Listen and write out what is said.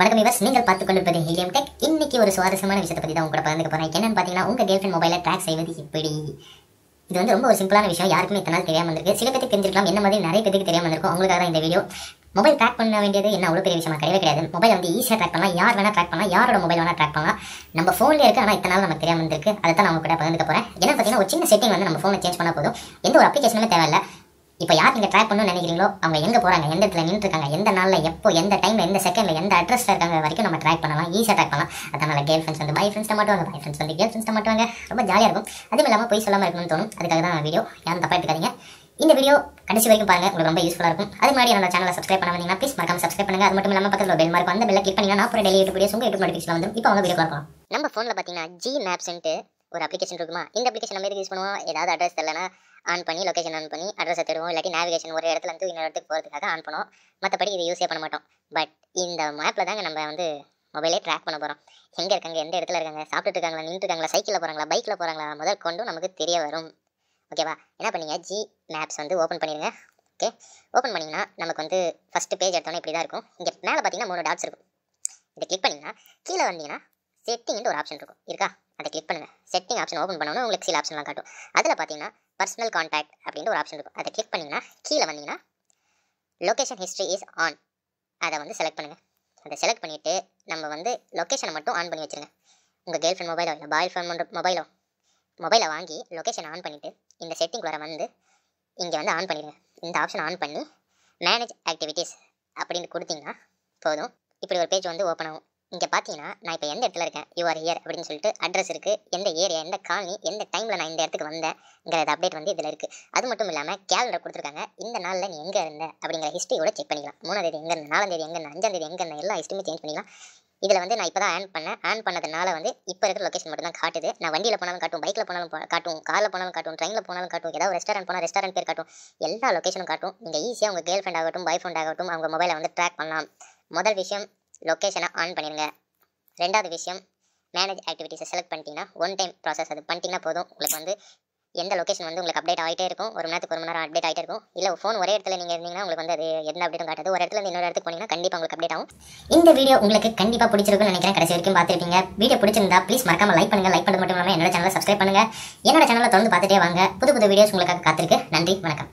வணக்கம் விவர்ஸ், நீங்கள் பார்த்துக் கொண்டிருப்பது ஹீலியம் டெக். இன்னைக்கு ஒரு சுவாரஸ்யமான விஷயத்தை பற்றி தான் உங்க கூட பகிர்ந்துக்க போறேன். என்னன்னு பார்த்தீங்கன்னா, உங்க கேர்ள் ஃப்ரெண்ட் மொபைலை ட்ராக் செய்வது எப்படி. இது வந்து ரொம்ப ஒரு சிம்பிளான விஷயம், யாருக்குமே இத்தனை நாள் தெரியாம இருக்கு. சில பேருக்கு தெரிஞ்சிருக்கலாம், என்ன மாதிரி நிறைய பேருக்கு தெரியாம இருக்கும். அவங்களுக்காக தான் இந்த வீடியோ. மொபைல் ட்ராக் பண்ண வேண்டியது என்ன அவ்வளோ பெரிய விஷயமா கிடையாது. மொபைல் வந்து ஈஸியாக ட்ராக் பண்ணலாம், யார் வேணா ட்ராக் பண்ணலாம், யாரோட மொபைல் வேணா ட்ராக் பண்ணலாம். நம்ம ஃபோன்ல இருக்கு, ஆனால் இத்தனை நாள் நமக்கு தெரியாம இருக்கு. அதை தான் நான் உங்க கூட பகிர்ந்துக்க போறேன். என்ன பார்த்தீங்கன்னா, ஒரு சின்ன செட்டிங் வந்து நம்ம ஃபோனை சேஞ்ச் பண்ணா போதும். எந்த ஒரு அப்ளிகேஷனுமே தேவையில்லை. இப்போ யார் நீங்கள் ட்ராக் பண்ணணும்னு நினைக்கிறீங்களோ அவங்க எங்கே போகிறாங்க, எந்த இடத்துல நின்றுருக்காங்க, எந்த நாளில், எப்போ, எந்த டைமில், எந்த செகண்டில், எந்த அட்ரஸில் இருக்காங்க வரைக்கும் நம்ம ட்ராக் பண்ணலாம், ஈஸியாக ட்ராக் பண்ணலாம். அதனால் கேர்ள் ஃப்ரெண்ட்ஸ் வந்து பை ஃப்ரெண்ட்ஸ் மாட்டுவாங்க, பை ஃப்ரெண்ட்ஸ் வந்து கேர்ள் ஃப்ரெண்ட்ஸ் மாட்டுவாங்க. ரொம்ப ஜாலியாக இருக்கும். அதுவும் இல்லாமல் போய் சொல்லாமல் இருக்கணும்னு தோணும். அதுக்காக தான் வீடியோ. யாரும் தப்பாக எடுத்துக்காதீங்க. இந்த வீடியோ கடைசி வரைக்கும் பாருங்க, உங்களுக்கு ரொம்ப யூஸ்ஃபுல்லாக இருக்கும். அது மாதிரி என்னோட சேனலை சப்ஸ்கிரைப் பண்ண வந்தீங்கன்னா ப்ளீஸ் மறக்காம சப்ஸ்கிரைப் பண்ணுங்க. அது மட்டும் இல்லாமல் பக்கத்தில் பெல் மார்க் அந்த பெல்லை கிளிக் பண்ணிங்கன்னா நான் டெய்லி யூடியூப் வீடியோஸ் உங்கள் யூடியூப் நோட்டிஃபிகேஷன் வந்து இப்போ அவங்க வீடியோ பார்க்கலாம். நம்ம ஃபோனில் பார்த்தீங்கன்னா ஜி மேப்ஸ்ன்ட்டு ஒரு அப்ளிகேஷன் இருக்குமா. இந்த அப்ளிகேஷன் நம்ம யூஸ் பண்ணுவோம். ஏதாவது அட்ரஸ் தெரியலனா ஆன் பண்ணி லொகேஷன் ஆன் பண்ணி அட்ரஸை தேடுவோம். இல்லாட்டி நேவிகேஷன் ஒரு இடத்துல இருந்து இன்னொரு இடத்துக்கு போகிறதுக்காக ஆன் பண்ணுவோம். மற்றபடி இதை யூஸே பண்ண மாட்டோம். பட் இந்த மேப்பில் தாங்க நம்ம வந்து மொபைலே ட்ராக் பண்ண போகிறோம். எங்கே இருக்காங்க, எந்த இடத்துல இருக்காங்க, சாப்பிட்டுட்டு இருக்காங்களா, நின்றுட்டு இருக்காங்களா, சைக்கிளில் போகிறாங்களா, பைக்கில் போகிறாங்களா முதல் கொண்டும் நமக்கு தெரிய வரும். ஓகேவா? என்ன பண்ணீங்க, ஜி மேப்ஸ் வந்து ஓப்பன் பண்ணிடுங்க. ஓகே, ஓப்பன் பண்ணிங்கன்னா நமக்கு வந்து ஃபஸ்ட்டு பேஜ் எடுத்தோன்னே இப்படி தான் இருக்கும். இங்கே மேலே பார்த்தீங்கன்னா 3 டாட்ஸ் இருக்கும். இதை கிளிக் பண்ணிங்கன்னா கீழே வந்தீங்கன்னா செட்டிங்னு ஒரு ஆப்ஷன் இருக்கும். இருக்கா? அதை கிளிக் பண்ணுங்கள். செட்டிங் ஆப்ஷன் ஓப்பன் பண்ணோன்னா உங்களுக்கு சில ஆப்ஷன்லாம் காட்டும். அதில் பார்த்தீங்கன்னா பர்சனல் கான்டாக்ட் அப்படின்ற ஒரு ஆப்ஷன் இருக்கும். அதை கிளிக் பண்ணிங்கன்னா கீழே வந்தீங்கன்னா லொக்கேஷன் ஹிஸ்ட்ரி இஸ் ஆன். அதை வந்து செலக்ட் பண்ணுங்கள். அதை செலக்ட் பண்ணிவிட்டு நம்ம வந்து லொக்கேஷனை மட்டும் ஆன் பண்ணி வச்சுருங்க. உங்கள் கேர்ள் ஃப்ரெண்ட் மொபைலோ இல்லை பாய் ஃப்ரெண்ட் மொபைலை வாங்கி லொக்கேஷன் ஆன் பண்ணிவிட்டு இந்த செட்டிங்குள்ளே வந்து இங்கே வந்து ஆன் பண்ணிடுங்க. இந்த ஆப்ஷன் ஆன் பண்ணி மேனேஜ் ஆக்டிவிட்டீஸ் அப்படின்னு கொடுத்தீங்கன்னா போதும். இப்படி ஒரு பேஜ் வந்து ஓப்பன் ஆகும். இங்கே பார்த்தீங்கன்னா நான் இப்போ எந்த இடத்துல இருக்கேன், யூஆர் ஹியர் அப்படின்னு சொல்லிட்டு அட்ரஸ் இருக்குது, எந்த ஏரியா, எந்த காலனி, எந்த டைமில் நான் இந்த இடத்துக்கு வந்தேங்கிறது அப்டேட் வந்து இதில் இருக்குது. அது மட்டும் இல்லாமல் கேலண்டர் கொடுத்துருக்காங்க. இந்த நாளில் நீ எங்கே இருந்த அப்படிங்கிற ஹிஸ்ட்ரியோட செக் பண்ணிக்கலாம். 3ஆம் தேதி எங்கே இருந்த, 4ஆம் தேதி எங்கே இருந்த, 5ஆம் தேதி எங்கே இருந்த, எல்லா ஹிஸ்ட்ரியுமே சேஞ்ச் பண்ணிக்கலாம். இதில் வந்து நான் இப்போ தான் ஆன் பண்ணதுனால வந்து இப்போ இருக்கிற லொக்கேஷன் மட்டும் தான் காட்டுது. நான் வண்டியில் போனாலும் காட்டும், பைக்கில் போனாலும் காட்டும், காரில் போனாலும் காட்டும், ட்ரெயினில் போனாலும் காட்டும், ஏதாவது ரெஸ்டாரண்ட் போனால் ரெஸ்டாரண்ட் பேர் காட்டும், எல்லா லொக்கேஷனும் காட்டும். நீங்கள் ஈஸியாக உங்கள் கேர்ள் ஃப்ரெண்ட் ஆகட்டும், பாய் ஃப்ரெண்ட் ஆகட்டும் அவங்க மொபைலை வந்து ட்ராக் பண்ணலாம். முதல் விஷயம் லொக்கேஷனை ஆன் பண்ணிடுங்க. ரெண்டாவது விஷயம் மேனேஜ் ஆக்டிவிட்டீஸை செலக்ட் பண்ணிட்டீங்கன்னா ஒன் டைம் ப்ராசஸ். அது பண்ணிட்டீங்கன்னா போதும். உங்களுக்கு வந்து எந்த லொக்கேஷன் வந்து உங்களுக்கு அப்டேட் ஆகிட்டே இருக்கும். ஒரு மணி நேரத்துக்கு 1 மணி நேரம் அப்டேட் ஆகிட்டே இருக்கும். இல்லை ஃபோன் ஒரே இடத்துல நீங்கள் இருந்தீங்கன்னா உங்களுக்கு வந்து அது எந்த அப்டேட்டும் காட்டாது. ஒரு இடத்துல இருந்து இன்னொரு இடத்துக்கு போனீங்கன்னா கண்டிப்பாக உங்களுக்கு அப்டேட் ஆகும். இந்த வீடியோ உங்களுக்கு கண்டிப்பாக பிடிச்சிருக்குன்னு நினைக்கிறேன். கடைசி வரைக்கும் பார்த்துருப்பீங்க. வீடியோ பிடிச்சிருந்தா ப்ளீஸ் மறக்காம லைக் பண்ணுங்கள். லைக் பண்ணது மட்டும் இல்லாமல் என்னோட சேனலை சப்ஸ்கிரைப் பண்ணுங்கள். என்னோட சேனலை தொடர்ந்து பார்த்துட்டே வாங்க. புது புது வீடியோஸ் உங்களுக்காக காத்திருக்கு. நன்றி, வணக்கம்.